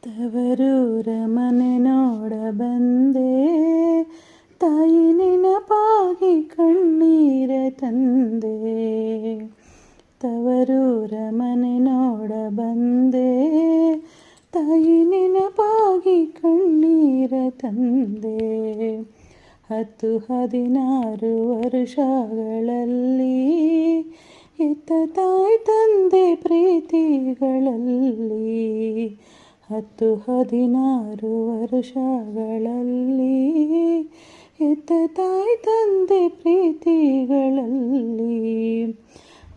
ತವರೂರ ಮನೆ ನೋಡ ಬಂದೆ, ತಾಯಿ ನೆನಪಾಗಿ ಕಣ್ಣೀರ ತಂದೆ. ತವರೂರ ಮನೆ ನೋಡ ಬಂದೆ, ತಾಯಿ ನೆನಪಾಗಿ ಕಣ್ಣೀರ ತಂದೆ. 10-16 ವರ್ಷಗಳಲ್ಲಿ ಎತ್ತ ತಾಯಿ ತಂದೆ ಪ್ರೀತಿಗಳಲ್ಲಿ. 10-16 ವರ್ಷಗಳಲ್ಲಿ ಎತ್ತ ತಾಯಿ ತಂದೆ ಪ್ರೀತಿಗಳಲ್ಲಿ.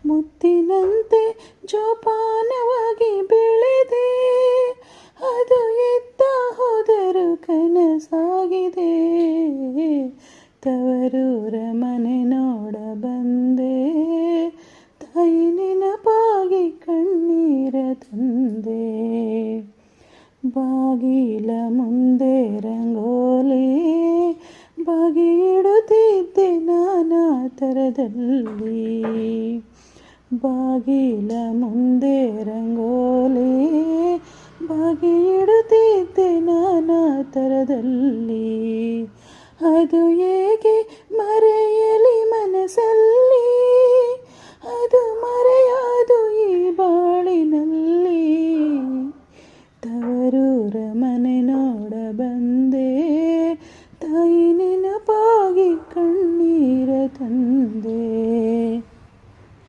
ಮುತ್ತಿನಂತೆ ಜೋಪಾನವಾಗಿ ಬೆಳೆದೆ, ಅದು ಎತ್ತ ಹೋದರೂ ಕನಸಾಗಿದೆ. ತವರೂರ ಮನೆ ನೋಡ ಬಂದೆ, ತಾಯಿ ನೆನಪಾಗಿ ಕಣ್ಣೀರ ತಂದೆ. ಬಾಗಿಲ ಮುಂದೆ ರಂಗೋಲಿ ಬಾಗಿ ಇಡುತ್ತಿದ್ದೆ ನಾನಾ ಥರದಲ್ಲಿ. ಬಾಗಿಲ ಮುಂದೆ ರಂಗೋಲಿ ಬಾಗಿ ಇಡುತ್ತಿದ್ದೆ ನಾನಾ ಥರದಲ್ಲಿ. ಅದು ಏಕೆ